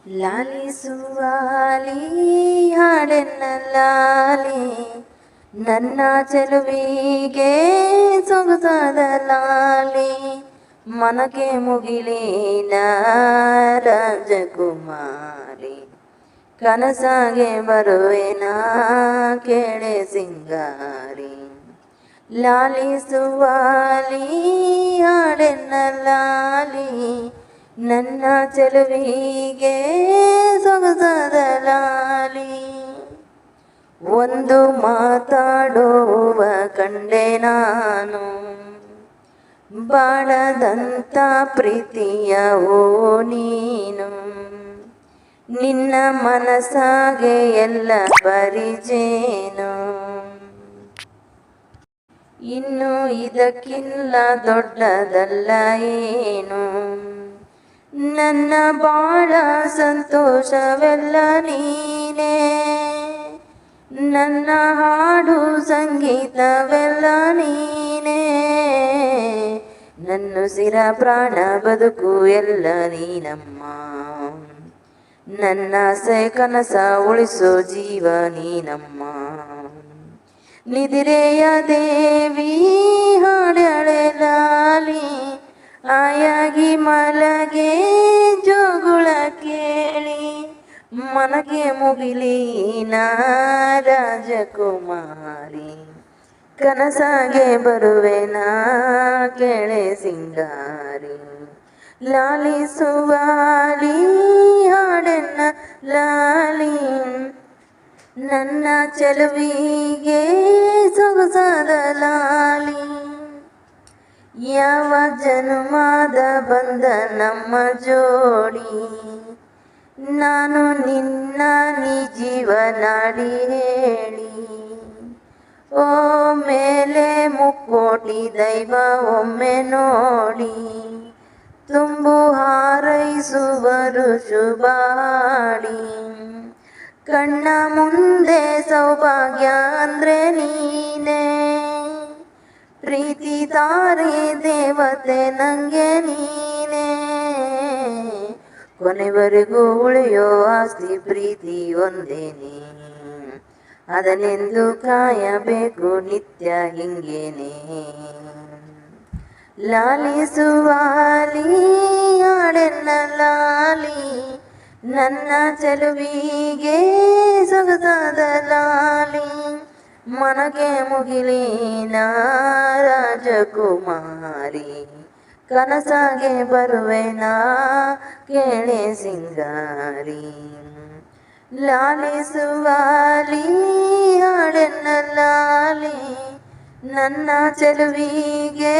ಲಾಲಿಸುವಾಲಿ ಹಾಡೆನ್ನ ಲಾಲಿ ನನ್ನ ಚೆಲುವಿಗೆ ಸೊಗಸಾದ ಲಾಲಿ ಮನಕ್ಕೆ ಮುಗಿಲಿನ ರಾಜಕುಮಾರಿ ಕನಸಾಗೆ ಬರುವೆನ ಕೇಳೆ ಸಿಂಗಾರಿ ಲಾಲಿಸುವಾಲಿ ಹಾಡೆನ್ನ ಲಾಲಿ ನನ್ನ ಚೆಲುವಿಗೆ ಸೊಗಸಾದ ಲಾಲಿ ಒಂದು ಮಾತಾಡುವ ಕಂಡೆ ನಾನು ಬಾಳದಂತ ಪ್ರೀತಿಯ ಓ ನೀನು ನಿನ್ನ ಮನಸ್ಸಾಗೆ ಎಲ್ಲ ಪರಿಚೇನು ಇನ್ನು ಇದಕ್ಕಿಲ್ಲ ದೊಡ್ಡದಲ್ಲ ಏನು ನನ್ನ ಬಾಳ ಸಂತೋಷವೆಲ್ಲ ನೀನೇ ನನ್ನ ಹಾಡು ಸಂಗೀತವೆಲ್ಲ ನೀನೇ ನನ್ನುಸಿರ ಪ್ರಾಣ ಬದುಕು ಎಲ್ಲ ನೀನಮ್ಮ ನನ್ನ ಆಸೆ ಕನಸ ಉಳಿಸೋ ಜೀವ ನೀನಮ್ಮ ನಿದಿರೆಯ ದೇವಿ ಹಾಡಳೆ ಲಾಲಿ ಆಯಾಗಿ ಮಲಗೆ ಜೋಗುಳ ಕೇಳಿ ಮನಗೆ ಮುಗಿಲಿನ ರಾಜಕುಮಾರಿ ಕನಸಾಗೆ ಬರುವೆನ ಕೇಳೆ ಸಿಂಗಾರಿ ಲಾಲಿಸುವಾಲಿ ಹಾಡೆನ್ನ ಲಾಲಿ ನನ್ನ ಚೆಲುವಿಗೆ ಸೊಗಸಾದ ಲಾಲಿ ಯಾವ ಜನುಮಾದ ಬಂದ ನಮ್ಮ ಜೋಡಿ ನಾನು ನಿನ್ನ ನೀ ಜೀವನಾಡಿ ಹೇಳಿ ಓ ಮೇಲೆ ಮುಕ್ಕೋಟಿ ದೈವ ಒಮ್ಮೆ ನೋಡಿ ತುಂಬು ಹಾರೈಸುವರು ಶುಭಾಡಿ ಕಣ್ಣ ಮುಂದೆ ಸೌಭಾಗ್ಯ ಅಂದ್ರೆ ನೀನೇ ಪ್ರೀತಿ ತಾರೆ ದೇವತೆ ನಂಗೆ ನೀನೇ ಕೊನೆವರೆಗೂ ಉಳಿಯೋ ಆಸ್ತಿ ಪ್ರೀತಿ ಒಂದೇನೆ ಅದನ್ನೆಂದು ಕಾಯಬೇಕು ನಿತ್ಯ ಹಿಂಗೇನೆ ಲಾಲಿಸುವಾಲಿ ಹಾಡೆನ್ನ ಲಾಲಿ ನನ್ನ ಚೆಲುವಿಗೆ ಸೊಗಸಾದ ಲಾಲಿ ಮನಗೆ ಮುಗಿಲಿನ ರಾಜಕುಮಾರಿ ಕನಸಾಗೆ ಬರುವೆನ ಕೇಳೆ ಸಿಂಗಾರಿ ಲಾಲಿಸುವಾಲಿ ಹಾಡೆನ್ನ ಲಾಲಿ ನನ್ನ ಚೆಲುವಿಗೆ